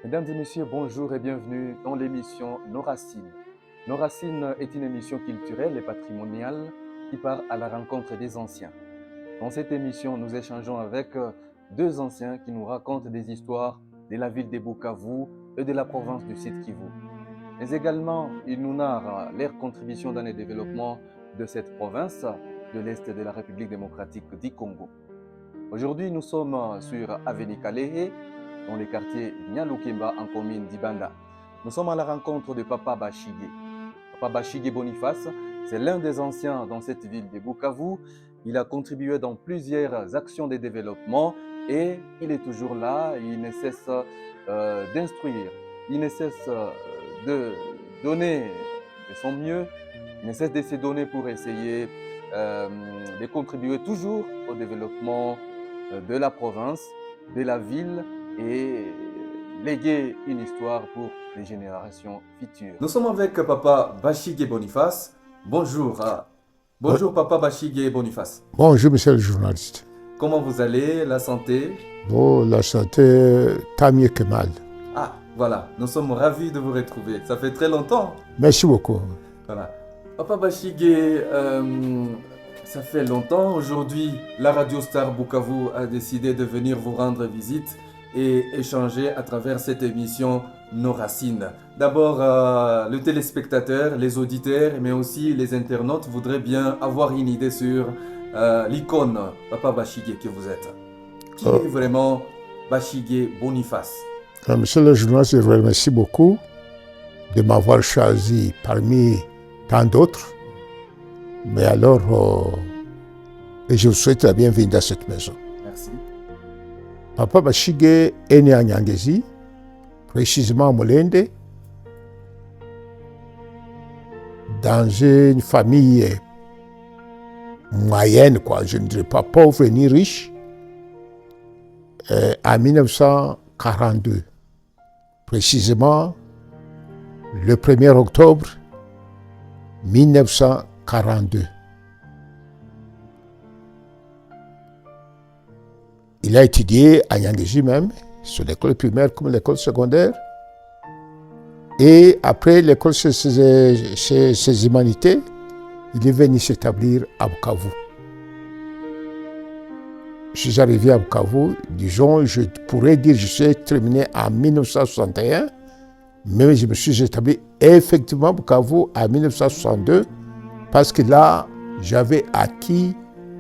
Mesdames et messieurs, bonjour et bienvenue dans l'émission Nos Racines. Nos Racines est une émission culturelle et patrimoniale qui part à la rencontre des anciens. Dans cette émission, nous échangeons avec deux anciens qui nous racontent des histoires de la ville de Bukavu et de la province du Sud Kivu. Mais également, ils nous narrent leur contribution dans le développement de cette province de l'Est de la République démocratique du Congo. Aujourd'hui, nous sommes sur Avenue Kalehe, dans le quartier Nyalukemba en commune d'Ibanda. Nous sommes à la rencontre de Papa Bashige. Papa Bashige Boniface, c'est l'un des anciens dans cette ville de Bukavu. Il a contribué dans plusieurs actions de développement et il est toujours là. Il ne cesse d'instruire, il ne cesse de donner de son mieux, il ne cesse de se donner pour essayer de contribuer toujours au développement de la province, de la ville et léguer une histoire pour les générations futures. Nous sommes avec Papa Bashige Boniface. Bonjour. Bonjour Papa Bashige Boniface. Bonjour monsieur le journaliste. Comment vous allez? La santé? Bon, la santé, tant mieux que mal. Ah, voilà. Nous sommes ravis de vous retrouver. Ça fait très longtemps. Merci beaucoup. Voilà. Papa Bashige, ça fait longtemps. Aujourd'hui, la Radio Star Bukavu a décidé de venir vous rendre visite et échanger à travers cette émission Nos Racines. D'abord, le téléspectateur, les auditeurs, mais aussi les internautes voudraient bien avoir une idée sur l'icône Papa Bashige que vous êtes. Qui est vraiment Bashige Boniface? Monsieur le journaliste, je vous remercie beaucoup de m'avoir choisi parmi tant d'autres. Mais alors, je vous souhaite la bienvenue dans cette maison. Merci. Papa Bashige est né à Nyangezi, précisément à Molende, dans une famille moyenne, quoi. Je ne dirais pas pauvre ni riche, en 1942. Précisément, le 1er octobre 1942. Il a étudié à Nyangezi même, sur l'école primaire comme l'école secondaire. Et après l'école ses humanités, il est venu s'établir à Bukavu. Je suis arrivé à Bukavu, disons, je pourrais dire que je suis terminé en 1961, mais je me suis établi effectivement à Bukavu en 1962, parce que là, j'avais acquis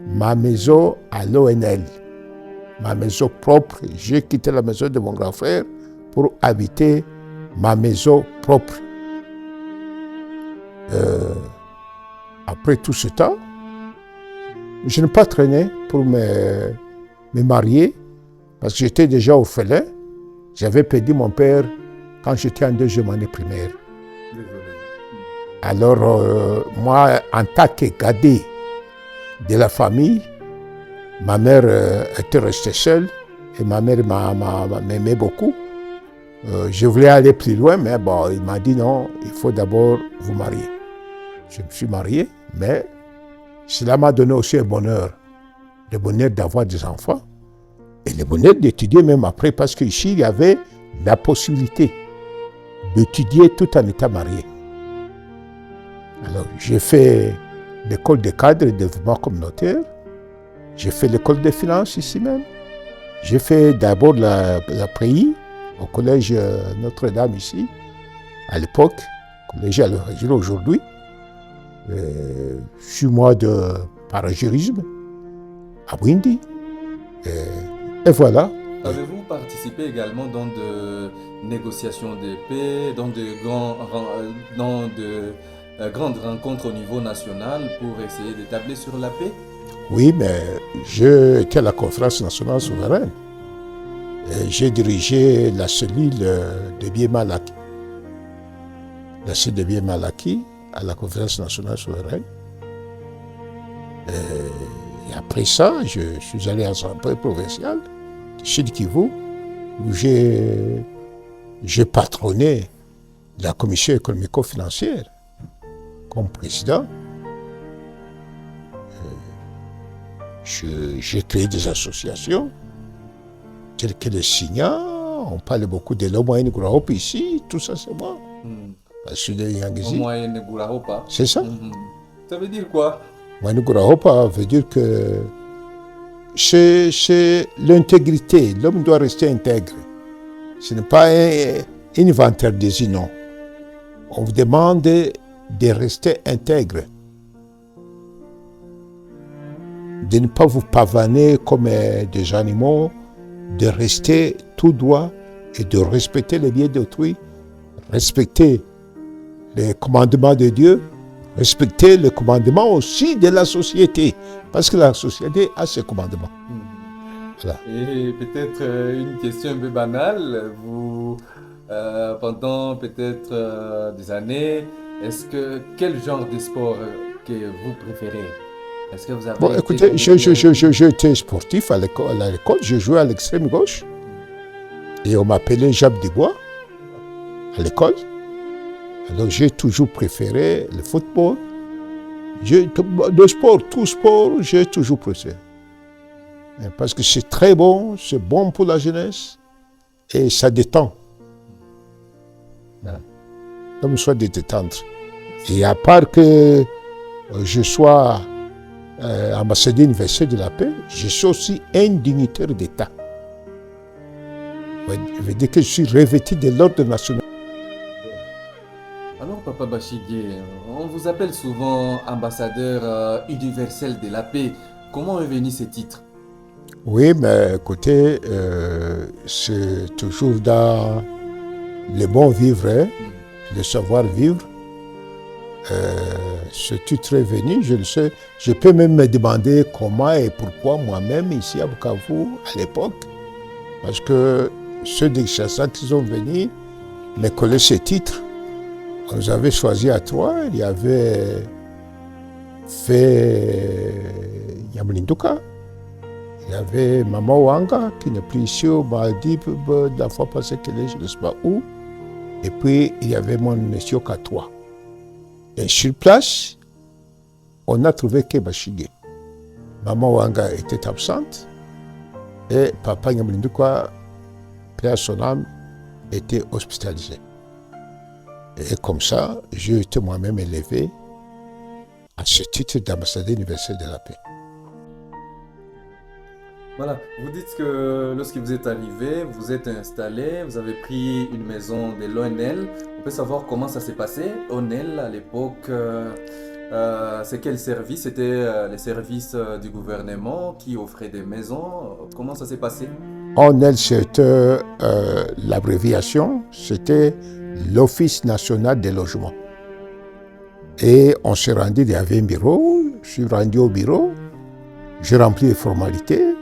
ma maison à l'ONL. Ma maison propre. J'ai quitté la maison de mon grand frère pour habiter ma maison propre. Après tout ce temps, je n'ai pas traîné pour me marier parce que j'étais déjà orphelin. J'avais perdu mon père quand j'étais en 2e année primaire. Alors, moi, en tant que cadet de la famille, ma mère était restée seule et ma mère m'aimait beaucoup. Je voulais aller plus loin, mais bon, il m'a dit non, il faut d'abord vous marier. Je me suis marié, mais cela m'a donné aussi un bonheur. Le bonheur d'avoir des enfants et le bonheur d'étudier même après, parce qu'ici, il y avait la possibilité d'étudier tout en étant marié. Alors, j'ai fait l'école de cadre et de développement communautaire. J'ai fait l'école des finances ici même. J'ai fait d'abord la PRI au collège Notre-Dame ici, à l'époque, collège à l'origine aujourd'hui. Je suis moi de paragérisme à Bwindi. Et voilà. Avez-vous participé également dans de négociations de paix, dans de grandes rencontres au niveau national pour essayer d'établir sur la paix? Oui, mais j'étais à la conférence nationale souveraine. J'ai dirigé la cellule de Bié-Malaki. La cellule de Bié-Malaki à la conférence nationale souveraine. Et après ça, je suis allé à l'Assemblée provinciale du Sud Kivu, où j'ai patronné la commission économico-financière comme président. J'ai créé des associations telles que les SIGNA, On parle beaucoup de l'homme Group ici, tout ça c'est moi. Je suis de Yangezi. C'est ça. Ça veut dire quoi? Group veut dire que c'est l'intégrité. L'homme doit rester intègre. Ce n'est pas un inventaire des non. On vous demande de rester intègre. De ne pas vous pavaner comme des animaux, de rester tout droit et de respecter les biens d'autrui, respecter les commandements de Dieu, respecter les commandements aussi de la société, parce que la société a ses commandements. Voilà. Et peut-être une question un peu banale, vous, pendant peut-être des années, quel genre de sport que vous préférez? Est-ce que vous avez écoutez, j'étais sportif à l'école, je jouais à l'extrême gauche, et on m'appelait Jacques Dubois à l'école. Alors j'ai toujours préféré le football. Le sport, tout sport, j'ai toujours préféré. Parce que c'est très bon, c'est bon pour la jeunesse et ça détend. L'homme soit de détendre. Et à part que je sois ambassadeur universel de la paix, je suis aussi un dignitaire d'État. Ça veut dire que je suis revêtu de l'ordre national. Alors, Papa Bashige, on vous appelle souvent ambassadeur universel de la paix. Comment est venu ce titre? Oui, mais écoutez, c'est toujours dans le bon vivre, le savoir-vivre. Ce titre est venu, je le sais. Je peux même me demander comment et pourquoi moi-même, ici à Bukavu, à l'époque. Parce que ceux de Kinshasa qui sont venus me collaient ce titre. On nous avait choisi à trois. Il y avait fait Yamlinduka. Il y avait Maman Wanga, qui n'est plus ici, m'a dit la fois passée qu'elle est, je ne sais pas où. Et puis, il y avait mon monsieur Katoa. Et sur place, on a trouvé que Bashige. Maman Wanga était absente. Et Papa Nyamlinduka, paix à son âme, était hospitalisé. Et comme ça, j'ai été moi-même élevé à ce titre d'ambassadeur universel de la paix. Voilà, vous dites que lorsque vous êtes arrivé, vous êtes installé, vous avez pris une maison de l'ONL. On peut savoir comment ça s'est passé. ONL, à l'époque, c'est quel service? C'était les services du gouvernement qui offraient des maisons. Comment ça s'est passé? ONL, c'était l'abréviation, c'était l'Office national des logements. Et on s'est rendu, il y avait un bureau, je suis rendu au bureau, j'ai rempli les formalités.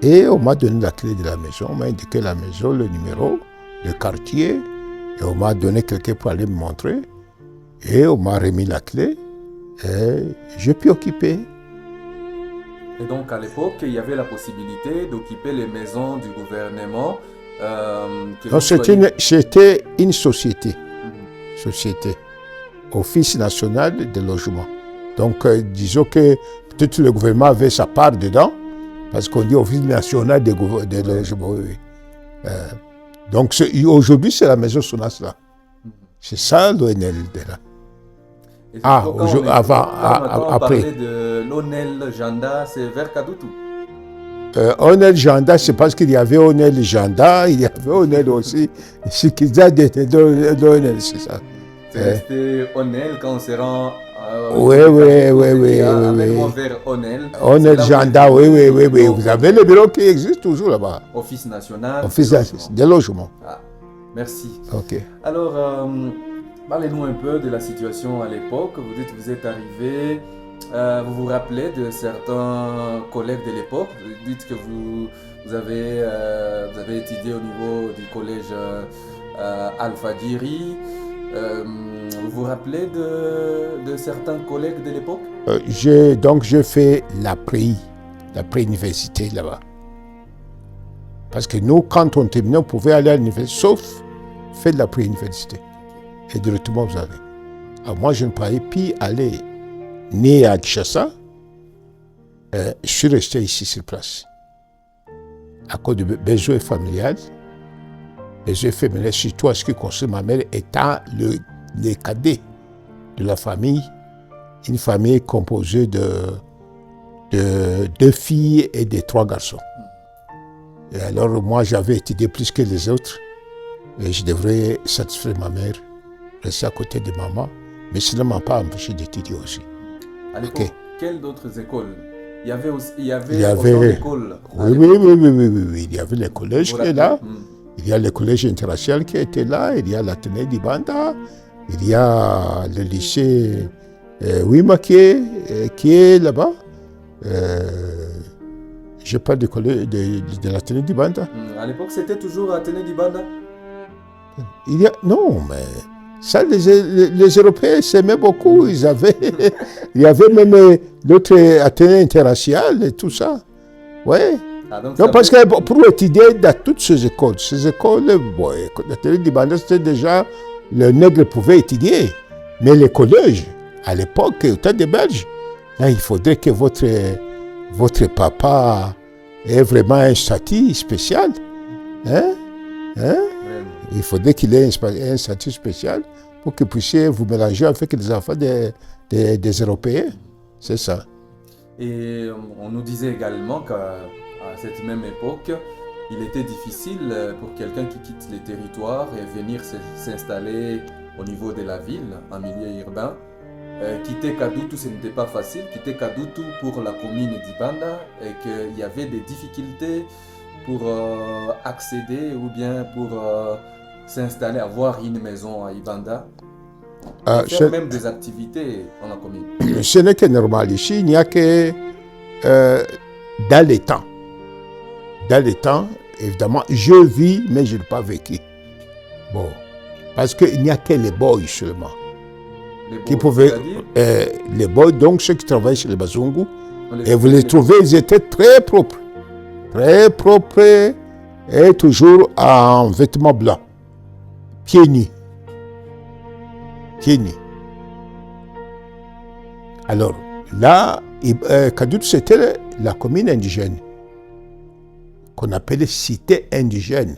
Et on m'a donné la clé de la maison, on m'a indiqué la maison, le numéro, le quartier, et on m'a donné quelqu'un pour aller me montrer. Et on m'a remis la clé, et j'ai pu occuper. Et donc à l'époque, il y avait la possibilité d'occuper les maisons du gouvernement. Non, c'était une société, société, Office national de logement. Donc disons que peut-être le gouvernement avait sa part dedans, parce qu'on dit Office national de logement. Oui. Donc aujourd'hui, c'est la maison Sonas là. C'est ça l'ONL de là. Après. De l'ONL Janda, c'est vers Kadutu. ONL Janda, c'est parce qu'il y avait ONL Janda, il y avait ONL aussi. C'est qu'ils ont été l'ONL, c'est ça. C'était ONL quand on se rend. Oui. Vers ONL. ONL Janda, oui. Vous avez le bureau qui existe toujours là-bas. Office national. Office des logements. Ah, merci. Ok. Alors, parlez-nous un peu de la situation à l'époque. Vous dites que vous êtes arrivé. Vous vous rappelez de certains collègues de l'époque. Vous dites que vous avez étudié au niveau du collège Al-Fadjiri. Vous vous rappelez de certains collègues de l'époque? J'ai fait la pré-université là-bas. Parce que nous, quand on terminait, on pouvait aller à l'université, sauf faire de la pré-université. Et directement, vous allez. Alors moi, je ne pouvais plus aller ni à Kinshasa. Je suis resté ici sur place. À cause de besoins familiales, les yeux féminins, surtout en ce qui concerne ma mère, étant le cadet de la famille, une famille composée de 2 filles et de 3 garçons. Et alors, moi, j'avais étudié plus que les autres, et je devrais satisfaire ma mère, rester à côté de maman, mais cela ne m'a pas empêché d'étudier aussi. À l'époque, quelles d'autres écoles? Il y avait autant d'écoles. Oui, il y avait les collèges qui étaient là. Il y a le collège international qui était là, il y a l'Athénée d'Ibanda, il y a le lycée Wimake qui est là-bas. Je parle du collège de l'Athénée d'Ibanda. À l'époque, c'était toujours l'Athénée d'Ibanda? Non, mais ça, les Européens s'aimaient beaucoup. Il y avait même l'autre Athénée international et tout ça. Ouais. Non, parce que pour étudier dans toutes ces écoles, l'Athénée d'Ibanda, c'était déjà, le nègre pouvait étudier. Mais les collèges, à l'époque, au temps des Belges, là, il faudrait que votre papa ait vraiment un statut spécial. Il faudrait qu'il ait un statut spécial pour que vous puissiez vous mélanger avec les enfants des Européens. C'est ça. Et on nous disait également qu'à cette même époque, il était difficile pour quelqu'un qui quitte les territoires et venir s'installer au niveau de la ville, en milieu urbain. Quitter Kadutu, ce n'était pas facile. Quitter Kadutu pour la commune d'Ibanda, et qu'il y avait des difficultés pour accéder ou bien pour s'installer, avoir une maison à Ibanda, faire même des activités dans la commune. Ce n'est que normal ici, il n'y a que dans les temps. Dans les temps, évidemment, je vis, mais je n'ai pas vécu. Bon, parce qu'il n'y a que les boys seulement. Qui pouvaient, les boys, donc ceux qui travaillent chez les Bazungu, et vous les trouvez, ils étaient très propres et toujours en vêtements blancs, pieds nus. Alors là, Kadutu, c'était la commune indigène, qu'on appelait cité indigène.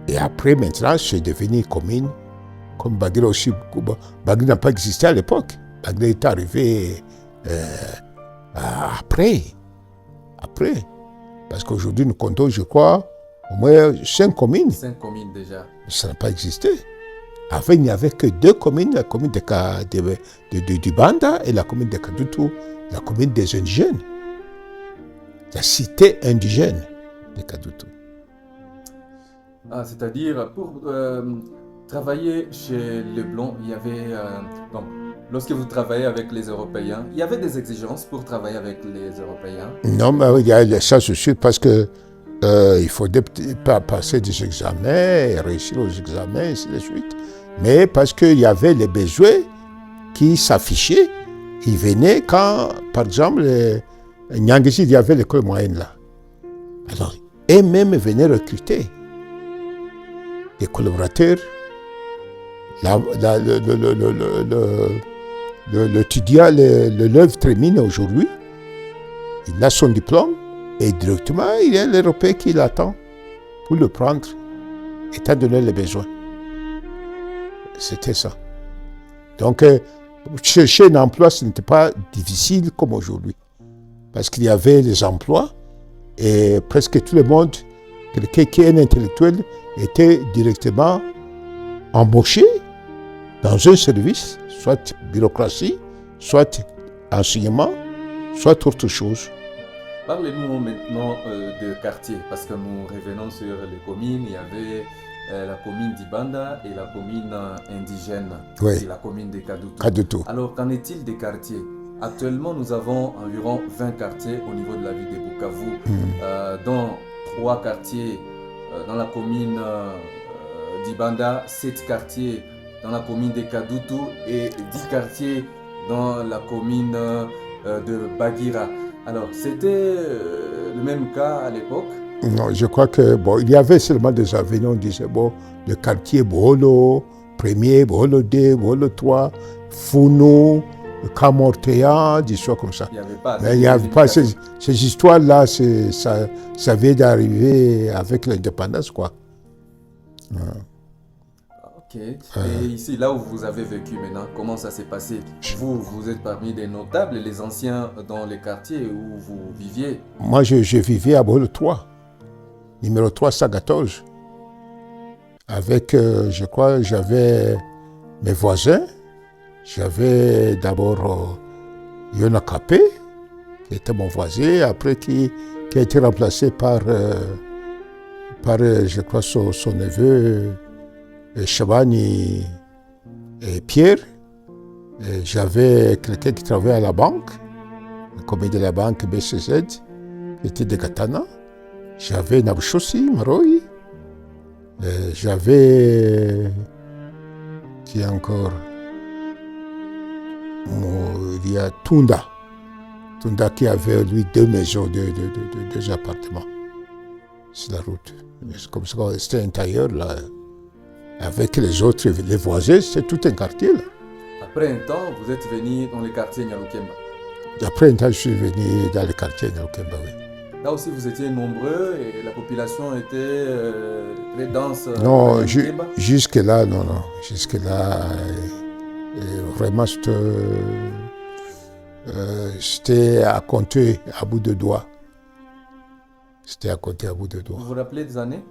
Et après, maintenant, c'est devenu une commune, comme Bagira aussi. Bagira n'a pas existé à l'époque. Bagira est arrivé après. Parce qu'aujourd'hui, nous comptons, je crois, au moins 5 communes. 5 communes déjà. Ça n'a pas existé. Avant, il n'y avait que 2 communes, la commune du Banda et la commune de Kadutu, la commune des indigènes. La cité indigène de Kadutu. C'est-à-dire, pour travailler chez les Blancs, il y avait... donc, lorsque vous travaillez avec les Européens, il y avait des exigences pour travailler avec les Européens? Non, mais il y a ça, c'est sûr, parce que il faut passer des examens, réussir aux examens, et ainsi de suite. Mais parce qu'il y avait les besoins qui s'affichaient, ils venaient quand, par exemple, Nyangesi, il y avait l'école moyenne là. Alors, eux-mêmes venaient recruter des collaborateurs. L'étudiant, l'élève termine aujourd'hui, il a son diplôme et directement il y a l'Européen qui l'attend pour le prendre, étant donné les besoins. C'était ça. Donc, chercher un emploi, ce n'était pas difficile comme aujourd'hui. Parce qu'il y avait les emplois et presque tout le monde, quelqu'un qui est un intellectuel, était directement embauché dans un service, soit bureaucratie, soit enseignement, soit autre chose. Parlez-nous maintenant de quartier, parce que nous revenons sur les communes. Il y avait la commune d'Ibanda et la commune indigène, oui. C'est la commune de Kadutu. Kadutu. Alors, qu'en est-il des quartiers? Actuellement, nous avons environ 20 quartiers au niveau de la ville de Bukavu, dont 3 quartiers dans la commune d'Ibanda, 7 quartiers dans la commune de Kadutu et 10 quartiers dans la commune de Bagira. Alors, c'était le même cas à l'époque? Non, je crois que, il y avait seulement des avenues, on disait, le quartier Boholo, 1er, Boholo 2, Boholo 3, Founou, Camortea, des histoires comme ça. Il n'y avait pas. Mais il n'y avait pas ces histoires-là, ça vient d'arriver avec l'indépendance, quoi. Ok. Et ici, là où vous avez vécu maintenant, comment ça s'est passé? Vous êtes parmi des notables, les anciens dans les quartiers où vous viviez? Moi, je vivais à Bolo 3, numéro 314. Avec, je crois, j'avais mes voisins. J'avais d'abord Yona Kapé, qui était mon voisin, après qui a été remplacé par je crois, son neveu, Chabani et Pierre. Et j'avais quelqu'un qui travaillait à la banque, le comité de la banque BCZ, qui était de Gatana. J'avais Nabchossi, Maroy. J'avais... Qui encore? Il y a Tunda. Tunda qui avait, lui, 2 maisons, 2 appartements. C'est la route. C'est comme ça qu'on restait intérieur, là. Avec les autres, les voisins, c'est tout un quartier, là. Après un temps, vous êtes venu dans le quartier Nyalukemba. Après un temps, je suis venu dans le quartier Nyalukemba, oui. Là aussi, vous étiez nombreux et la population était très dense. Non, jusque-là, non. Jusque-là, vraiment, c'était à compter à bout de doigts. C'était à compter à bout de doigts. Vous vous rappelez des années?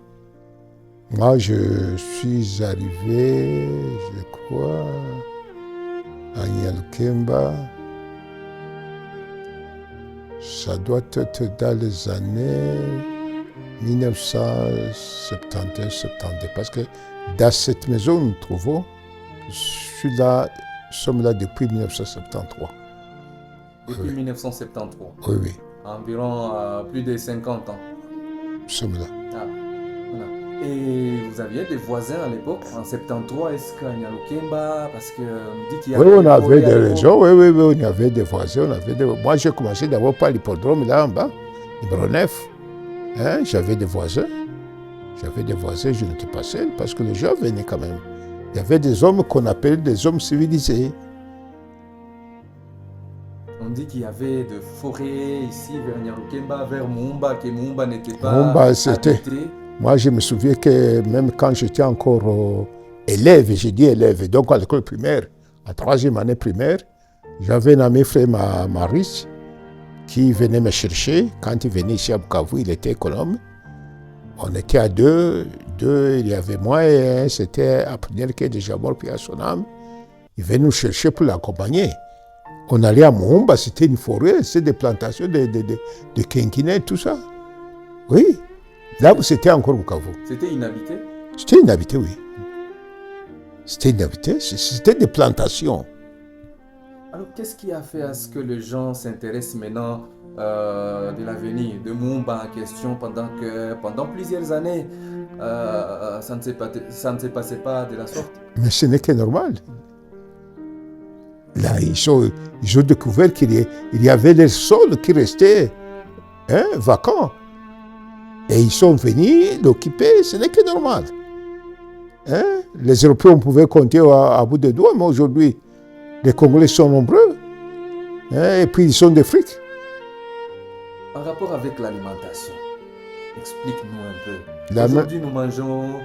Moi, je suis arrivé, je crois, à Nyalukemba. Ça doit être dans les années 1971-72, parce que dans cette maison nous nous trouvons, nous sommes là depuis 1973. Depuis 1973. Oui. Environ plus de 50 ans. Nous sommes là. Ah, voilà. Et vous aviez des voisins à l'époque, en 73, est-ce qu'à Nyalukemba, parce qu'on dit qu'il y avait... Oui, on avait des réseaux, oui, on avait des voisins, Moi, j'ai commencé d'abord par l'hippodrome, là en bas, numéro 9. J'avais des voisins, je n'étais pas seul, parce que les gens venaient quand même. Il y avait des hommes qu'on appelait des hommes civilisés. On dit qu'il y avait de forêts ici, vers Nyalukemba, vers Moumba, que Moumba n'était pas habité. Moi, je me souviens que même quand j'étais encore élève, j'ai dit élève, donc à l'école primaire, en 3e année primaire, j'avais un ami frère Maurice qui venait me chercher. Quand il venait ici à Bukavu, il était économe. On était à deux, il y avait moi et un, c'était Apollinaire qui est déjà mort, puis à son âme. Il venait nous chercher pour l'accompagner. On allait à Moumba, c'était une forêt, c'était des plantations de quinquinets, tout ça. Oui. Là, c'était encore Bukavu. C'était inhabité? C'était inhabité, oui. C'était inhabité, c'était des plantations. Alors, qu'est-ce qui a fait à ce que les gens s'intéressent maintenant de l'avenir de Moumba en question pendant plusieurs années, ça ne se passait pas de la sorte? Mais ce n'est que normal. Là, ils ont découvert qu'il y avait des sols qui restaient vacants. Et ils sont venus l'occuper, ce n'est que normal. Les Européens pouvaient compter à bout de doigts, mais aujourd'hui, les Congolais sont nombreux. Et puis ils sont des frics. En rapport avec l'alimentation, explique-nous un peu. Aujourd'hui, nous mangeons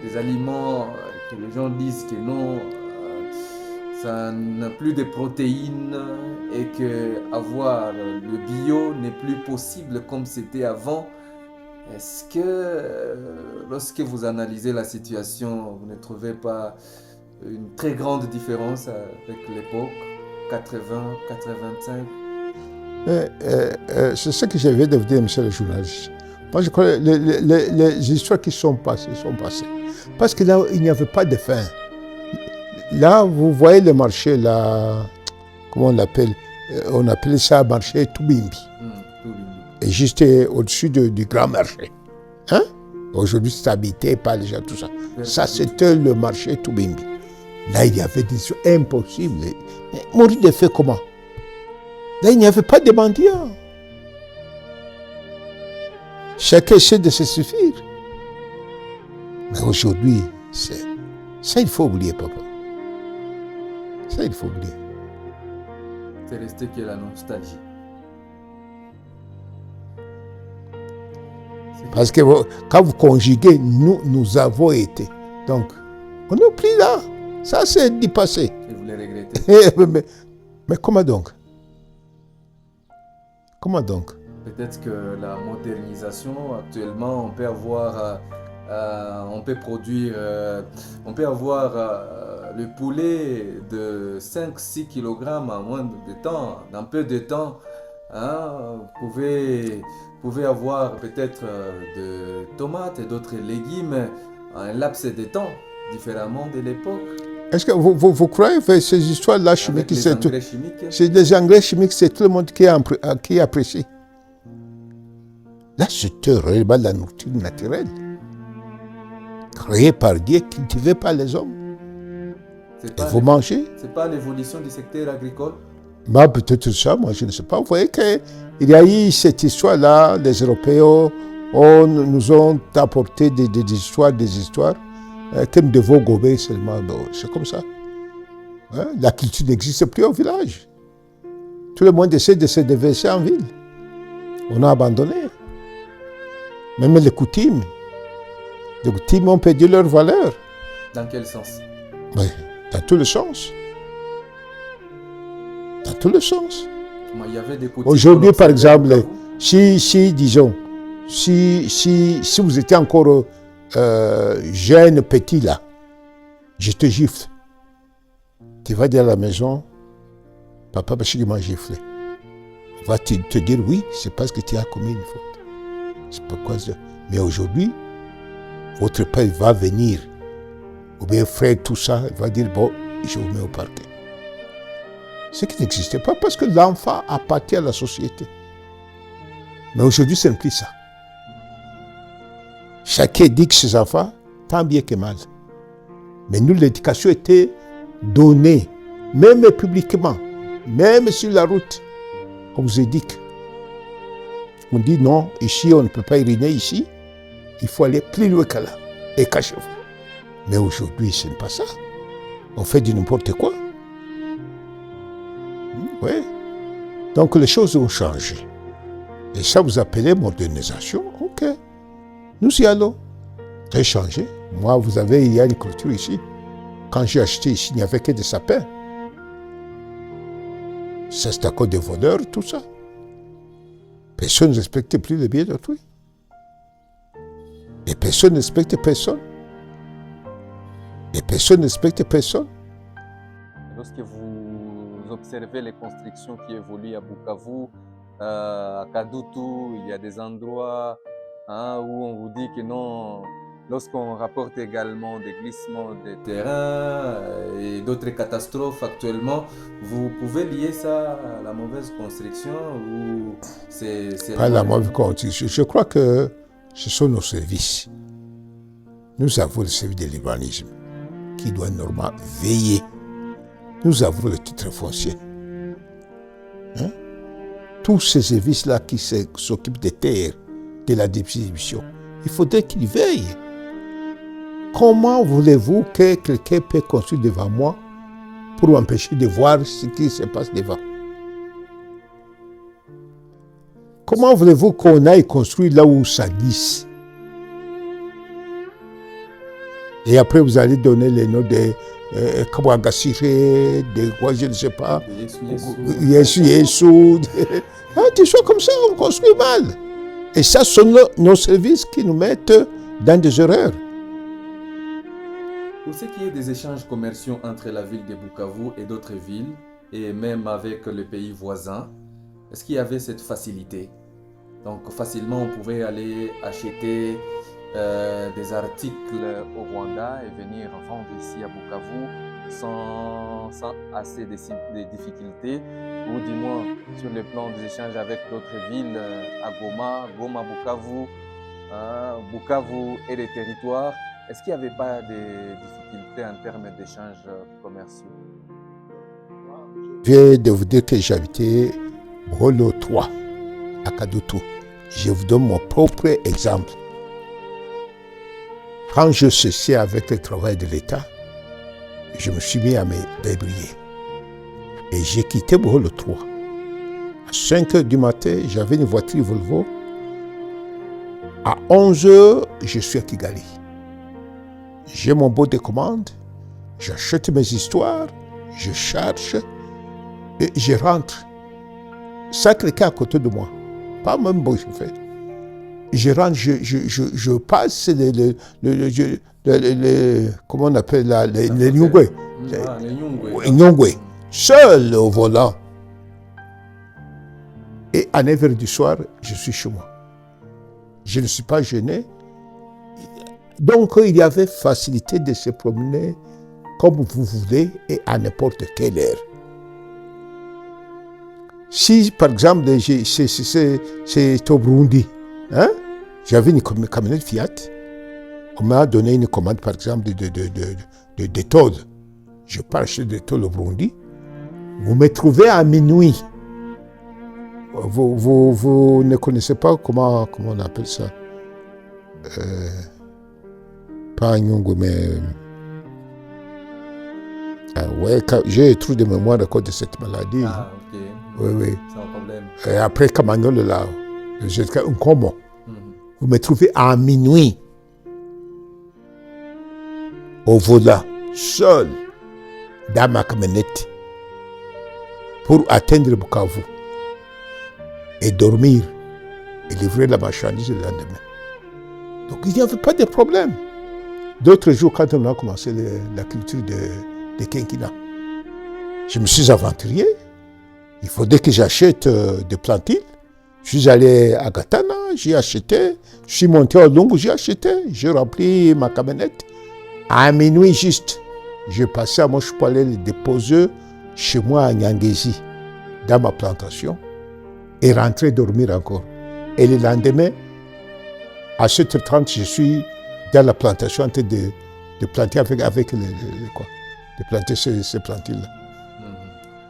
des aliments que les gens disent que non, ça n'a plus de protéines et qu'avoir le bio n'est plus possible comme c'était avant. Est-ce que lorsque vous analysez la situation, vous ne trouvez pas une très grande différence avec l'époque 80, 85? C'est ce que je viens de vous dire, monsieur le journaliste. Moi, je crois que les histoires qui sont passées. Parce que là, il n'y avait pas de faim. Là, vous voyez le marché, là, comment on l'appelle? On appelait ça marché Toubimbi. Et juste au-dessus du grand marché. Aujourd'hui, c'est habité par les gens, tout ça. Ça, c'était le marché Toubimbi. Là, il y avait des choses impossibles. Mais mourir de faim comment? Là, il n'y avait pas de mendiants. Chacun essaie de se suffire. Mais aujourd'hui, ça, il faut oublier, papa. Ça, il faut oublier. C'est resté que la nostalgie. Parce que quand vous conjuguez, nous avons été. Donc, on n'est plus là. Ça, c'est du passé. Et vous les regrettez. mais comment donc? Comment donc? Peut-être que la modernisation, actuellement, on peut avoir, on peut produire, on peut avoir le poulet de 5-6 kg en moins de temps, dans peu de temps. Hein, vous pouvez avoir peut-être de tomates et d'autres légumes en un laps de temps, différemment de l'époque. Est-ce que vous croyez que ces histoires-là chimiques, c'est des engrais chimiques, c'est tout le monde qui apprécie? Là, c'est réellement la nourriture naturelle, créée par Dieu, cultivée par les hommes. Et vous mangez. C'est pas l'évolution du secteur agricole? Bah, peut-être ça, moi je ne sais pas. Vous voyez qu'il y a eu cette histoire-là, les Européens nous ont apporté des histoires que nous devons gober seulement. C'est comme ça. Hein? La culture n'existe plus au village. Tout le monde essaie de se déverser en ville. On a abandonné. Même les coutumes ont perdu leur valeur. Dans quel sens? Oui, dans tous les sens. Dans tous les sens. Il y avait des coutumes. Aujourd'hui, par exemple, disons, si vous étiez encore jeune, petit là, je te gifle. Tu vas dire à la maison, papa, parce qu'il m'a giflé. On va te dire oui, c'est parce que tu as commis une faute. C'est pourquoi. Mais aujourd'hui, votre père va venir, ou bien frère, tout ça, il va dire bon, je vous mets au parquet. Ce qui n'existait pas parce que l'enfant appartient à la société. Mais aujourd'hui, ce n'est plus ça. Chacun dit que ses enfants, tant bien que mal. Mais nous, l'éducation était donnée, même publiquement, même sur la route. On vous éduque. On dit non, ici, on ne peut pas uriner ici. Il faut aller plus loin que là. Et cachez-vous. Mais aujourd'hui, ce n'est pas ça. On fait du n'importe quoi. Oui. Donc les choses ont changé. Et ça vous appelez modernisation? Ok. Nous y allons. C'est changé. Moi, il y a une culture ici. Quand j'ai acheté ici, il n'y avait que des sapins. Ça, c'est à cause des voleurs, tout ça. Personne ne respecte plus les biens d'autrui. Et personne ne respecte personne. Et personne ne respecte personne. Lorsque vous observez les constructions qui évoluent à Bukavu, à Kadutu, il y a des endroits où on vous dit que non, lorsqu'on rapporte également des glissements de terrain et d'autres catastrophes actuellement, vous pouvez lier ça à la mauvaise construction ou c'est pas la mauvaise construction. Je crois que ce sont nos services. Nous avons le service de l'urbanisme qui doit normalement veiller. Nous avons le titre foncier. Hein? Tous ces services-là qui s'occupent des terres, de la distribution, il faudrait qu'ils veillent. Comment voulez-vous que quelqu'un peut construire devant moi pour m'empêcher de voir ce qui se passe devant? Comment voulez-vous qu'on aille construire là où ça glisse? Et après, vous allez donner les noms de Kabouagassire, de quoi je ne sais pas. Yesu. Des choses comme ça, on construit mal. Et ça, ce sont nos services qui nous mettent dans des erreurs. Pour ce qui est des échanges commerciaux entre la ville de Bukavu et d'autres villes, et même avec le pays voisin, est-ce qu'il y avait cette facilité? Donc facilement, on pouvait aller acheter des articles au Rwanda et venir vendre ici à Bukavu sans assez de difficultés, ou du moins sur le plan des échanges avec d'autres villes, à Goma, Bukavu, Bukavu et les territoires. Est-ce qu'il n'y avait pas de difficultés en termes d'échanges commerciaux? Je viens de vous dire que j'habitais Brolo 3 à Kadutu. Je vous donne mon propre exemple. Quand je cessais avec le travail de l'État, je me suis mis à me débrouiller. Et j'ai quitté Boho le 3. À 5 h du matin, j'avais une voiture Volvo. À 11 h, je suis à Kigali. J'ai mon bon de commande, j'achète mes histoires, je charge et je rentre. Sans quelqu'un à côté de moi. Pas même bon chauffeur. Je rentre, je passe comment on appelle là, les Nyungwe. Les Nyungwe. Seul au volant. Et à 9 h du soir, je suis chez moi. Je ne suis pas gêné. Donc, il y avait facilité de se promener comme vous voulez et à n'importe quelle heure. Si, par exemple, c'est au Burundi, hein? J'avais une camionnette Fiat, on m'a donné une commande, par exemple, de tôle. Je pars acheter des tôles au Burundi. Vous me trouvez à minuit. Vous ne connaissez pas comment on appelle ça? Pas Nyungu, mais... ouais, j'ai trop de mémoire à cause de cette maladie. Ah, ok. Oui. C'est un problème. Et après Camagnol, là, jusqu'à un comment. Vous me trouvez à minuit, au volant, seul, dans ma camionnette, pour atteindre Bukavu et dormir et livrer la marchandise le lendemain. Donc il n'y avait pas de problème. D'autres jours, quand on a commencé la culture de quinquina, je me suis aventurier. Il faudrait que j'achète des plantains. Je suis allé à Gatana, j'ai acheté. Je suis monté au Lungu, j'ai acheté. J'ai rempli ma camionnette. À minuit juste, j'ai passé à moi, je peux aller le déposer chez moi à Nyangezi, dans ma plantation, et rentrer dormir encore. Et le lendemain, à 7h30, je suis dans la plantation en train de planter avec quoi, de planter ces plantules-là,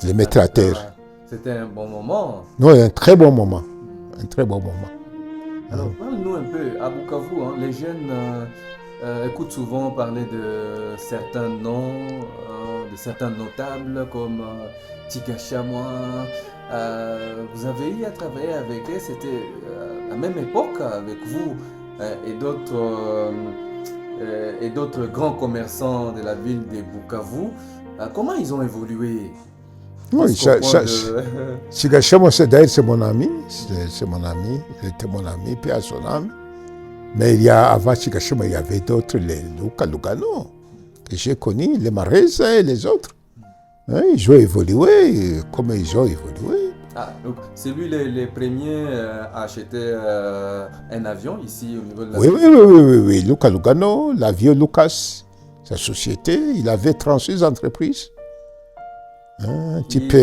de les mettre à terre. C'était un bon moment. Non, un très bon moment. Un très bon moment. Alors, parle-nous un peu. À Bukavu, hein, les jeunes écoutent souvent parler de certains noms, de certains notables comme Tika Chamwa. Vous avez eu à travailler avec eux. C'était à la même époque avec vous et d'autres grands commerçants de la ville de Bukavu. Comment ils ont évolué? Oui, Tika Chamwa, d'ailleurs, c'est mon ami. C'est mon ami. Il était mon ami, puis à son âme. Mais avant Tika Chamwa, il y avait d'autres, les Luka Lugano, que j'ai connus, les Mareza et les autres. Hein, ils ont évolué, comme ils ont évolué. Ah, donc c'est lui les premiers à acheter un avion ici au niveau de la... Oui. Luka Lugano, l'avion Lucas, sa société, il avait 36 entreprises. Un type...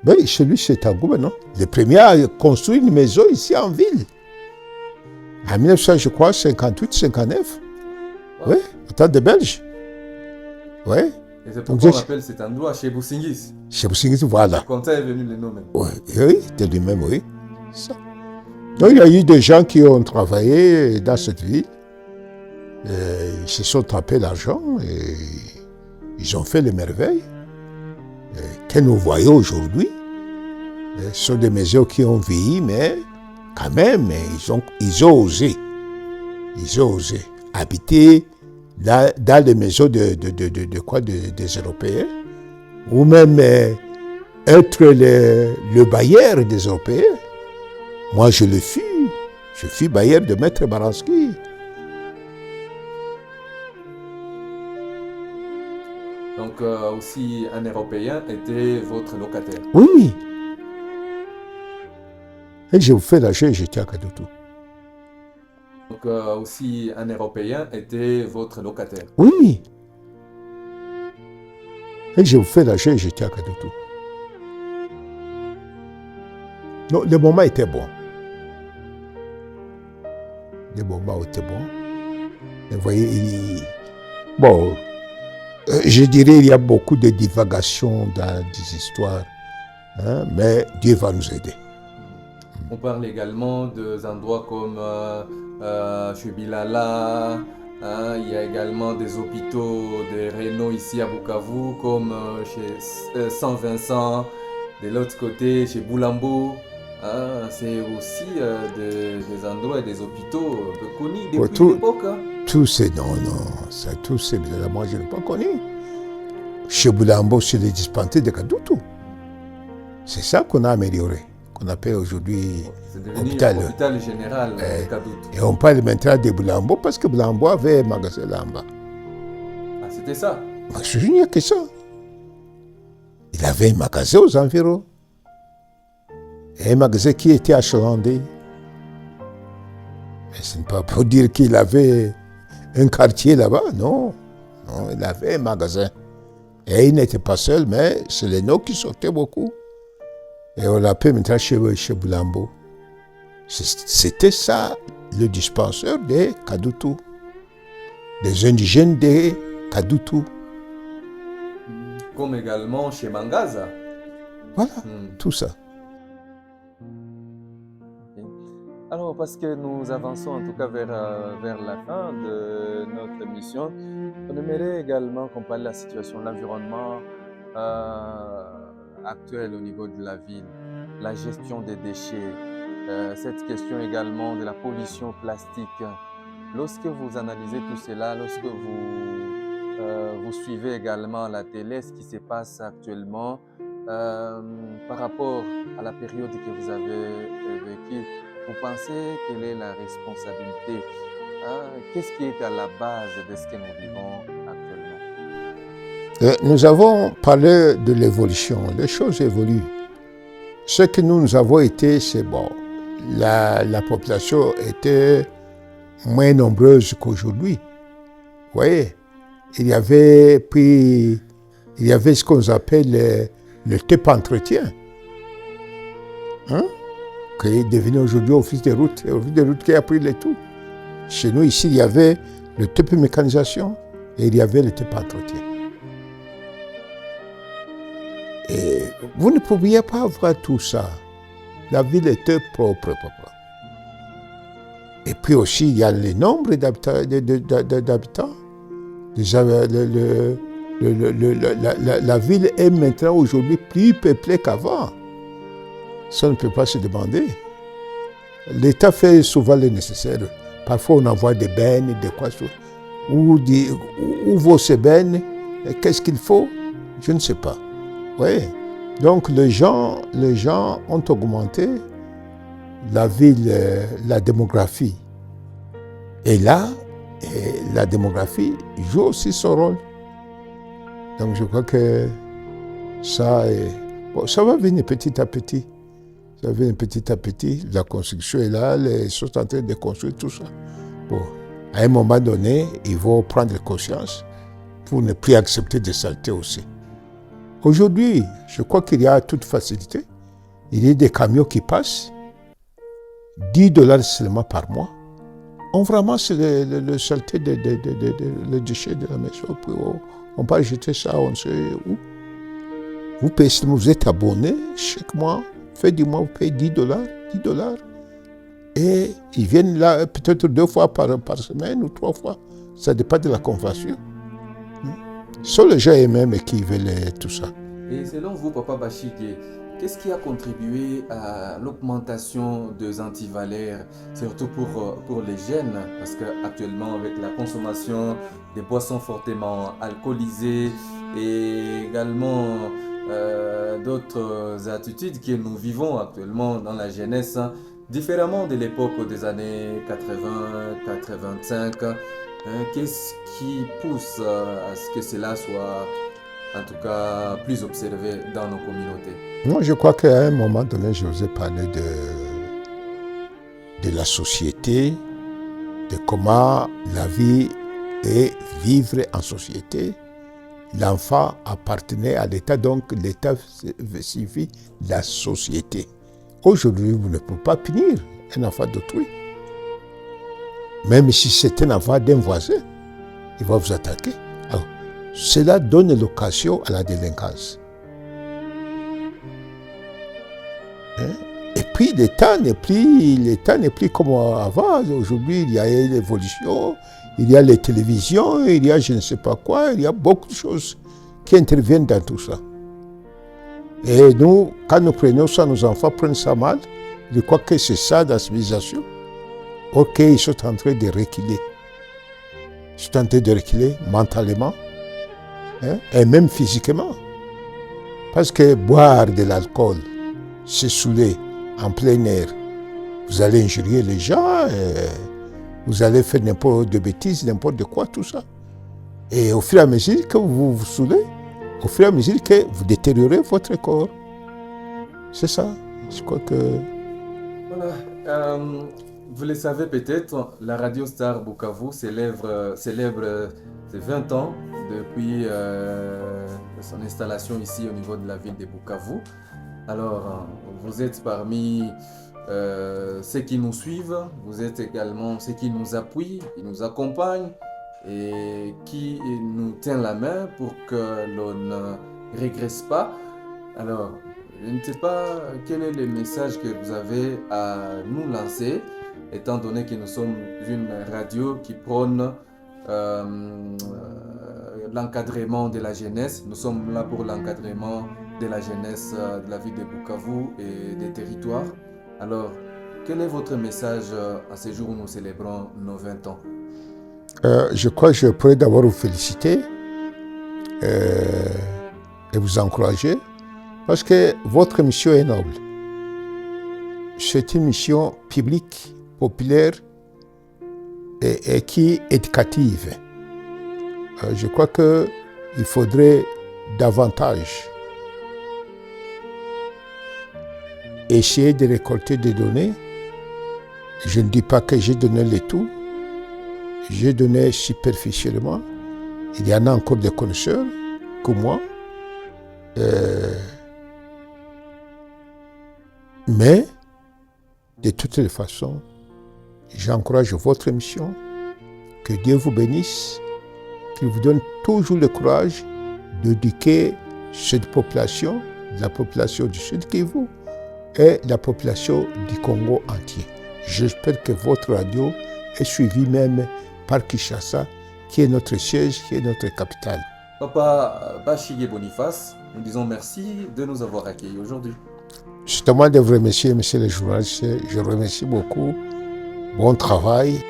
Oui, chez lui, c'est Tangou maintenant. Le premier a construit une maison ici en ville. En 1900, je crois, 58, 59. Wow. Oui, au temps des Belges. Oui. Et c'est pourquoi on appelle cet endroit chez Boussingis. Chez Boussingis, voilà. Quand ça est venu le nom même. Oui, de lui-même, oui. Ça. Donc, il y a eu des gens qui ont travaillé dans cette ville. Ils se sont tapés l'argent et ils ont fait les merveilles que nous voyons aujourd'hui. Ce sont des maisons qui ont vieilli, mais quand même, ils ont osé. Ils ont osé habiter dans les maisons des Européens, ou même être le bailleur des Européens. Moi, je le fus. Je fus bailleur de Maître Baranski. Donc, aussi, un Européen était votre locataire. Oui. Et je vous fais l'argent et je tiens à Kadoutou. Donc, aussi, un Européen était votre locataire. Oui. Et je vous fais l'argent et je tiens à Kadoutou. Non, le moment était bon. Le moment était bon. Vous voyez, bon, je dirais il y a beaucoup de divagations dans des histoires, hein, mais Dieu va nous aider. On parle également d'endroits comme Chubilala, Hein, il y a également des hôpitaux de rénaux ici à Bukavu, comme chez Saint-Vincent, de l'autre côté chez Boulambo. Hein, c'est aussi des endroits et des hôpitaux un peu connus Pour depuis l'époque. Hein. tous ces, non, ça, tous ces, moi je n'ai pas connu. Chez Boulambo, c'est les dispensaires de Kadoutou. C'est ça qu'on a amélioré, qu'on appelle aujourd'hui C'est devenu hôpital général de Kadoutou. Et on parle maintenant de Boulambo parce que Boulambo avait un magasin là-bas. Ah, c'était ça? Il n'y a que ça. Il avait un magasin aux environs. Et un magasin qui était achalandé. Mais ce n'est pas pour dire qu'il avait un quartier là-bas, non. Non, il avait un magasin. Et il n'était pas seul, mais c'est les noms qui sortaient beaucoup. Et on l'appelle maintenant chez Boulambo. C'était ça, le dispensaire de Kadoutou. Des indigènes de Kadoutou. Comme également chez Mangaza. Voilà, tout ça. Alors, parce que nous avançons en tout cas vers la fin de notre émission, on aimerait également qu'on parle de la situation de l'environnement actuel au niveau de la ville, la gestion des déchets, cette question également de la pollution plastique. Lorsque vous analysez tout cela, lorsque vous suivez également à la télé ce qui se passe actuellement par rapport à la période que vous avez vécue, vous pensez quelle est la responsabilité? Qu'est-ce qui est à la base de ce que nous vivons actuellement? Nous avons parlé de l'évolution. Les choses évoluent. Ce que nous avons été, c'est bon. La population était moins nombreuse qu'aujourd'hui. Vous voyez, il y avait ce qu'on appelle le TEP entretien. Hein? Qui est devenu aujourd'hui office des routes. L'office des routes qui a pris le tout. Chez nous, ici, il y avait le TEP mécanisation et il y avait le TEP entretien. Et vous ne pouviez pas avoir tout ça. La ville était propre, papa. Et puis aussi, il y a le nombre d'habitants. La ville est maintenant aujourd'hui plus peuplée qu'avant. Ça ne peut pas se demander. L'État fait souvent le nécessaire. Parfois, on envoie des bennes, des quoi, où vont ces bennes, qu'est-ce qu'il faut? Je ne sais pas. Oui. Donc, les gens ont augmenté la ville, la démographie. Et là, la démographie joue aussi son rôle. Donc, je crois que ça va venir petit à petit. Ça va venir petit à petit. La construction est là, ils sont en train de construire tout ça. Bon, à un moment donné, ils vont prendre conscience pour ne plus accepter des saletés aussi. Aujourd'hui, je crois qu'il y a toute facilité. Il y a des camions qui passent, $10 seulement par mois. On ramasse le saleté, le déchet de la maison, puis on va jeter ça, on sait où. Vous êtes abonné chaque mois, fin du mois, vous payez $10. Et ils viennent là peut-être 2 fois par semaine ou 3 fois. Ça dépend de la convention. Ce sont les gens eux-mêmes qui veulent tout ça. Et selon vous, Papa Bachik, qu'est-ce qui a contribué à l'augmentation des antivalaires, surtout pour les jeunes? Parce qu'actuellement, avec la consommation des boissons fortement alcoolisées et également d'autres attitudes que nous vivons actuellement dans la jeunesse, différemment de l'époque des années 80-85, qu'est-ce qui pousse à ce que cela soit en tout cas plus observé dans nos communautés? Moi, je crois qu'à un moment donné, je vous ai parlé de la société, de comment la vie est vivre en société. L'enfant appartenait à l'État, donc l'État suffit la société. Aujourd'hui, vous ne pouvez pas punir un enfant d'autrui. Même si c'est un enfant d'un voisin, il va vous attaquer. Alors, cela donne l'occasion à la délinquance. Et puis l'État n'est plus comme avant. Aujourd'hui, il y a l'évolution, il y a les télévisions, il y a je ne sais pas quoi, il y a beaucoup de choses qui interviennent dans tout ça. Et nous, quand nous prenons ça, nos enfants prennent ça mal. Je crois que c'est ça la civilisation. Ok, ils sont en train de reculer. Ils sont en train de reculer mentalement, hein, et même physiquement. Parce que boire de l'alcool, se saouler en plein air, vous allez injurier les gens, vous allez faire n'importe de bêtises, n'importe de quoi, tout ça. Et au fur et à mesure que vous vous saoulez, au fur et à mesure que vous détériorez votre corps. C'est ça. Je crois que... Voilà. Vous le savez peut-être, la Radio Star Bukavu célèbre ses 20 ans depuis son installation ici au niveau de la ville de Bukavu. Alors, vous êtes parmi ceux qui nous suivent, vous êtes également ceux qui nous appuient, qui nous accompagnent et qui nous tient la main pour que l'on ne régresse pas. Alors, je ne sais pas quel est le message que vous avez à nous lancer, étant donné que nous sommes une radio qui prône l'encadrement de la jeunesse. Nous sommes là pour l'encadrement de la jeunesse de la ville de Bukavu et des territoires. Alors, quel est votre message à ce jour où nous célébrons nos 20 ans? Je crois que je pourrais d'abord vous féliciter et vous encourager parce que votre mission est noble. C'est une mission publique, populaire et qui est éducative. Je crois qu'il faudrait davantage essayer de récolter des données. Je ne dis pas que j'ai donné le tout. J'ai donné superficiellement. Il y en a encore des connaisseurs comme moi. Mais, de toutes les façons, j'encourage votre mission. Que Dieu vous bénisse. Qu'il vous donne toujours le courage d'éduquer cette population, la population du Sud Kivu et la population du Congo entier. J'espère que votre radio est suivie même par Kinshasa, qui est notre siège, qui est notre capitale. Papa Bashige Boniface, nous disons merci de nous avoir accueillis aujourd'hui. C'est à moi de vous remercier, monsieur le journaliste. Je vous remercie beaucoup. Bon travail.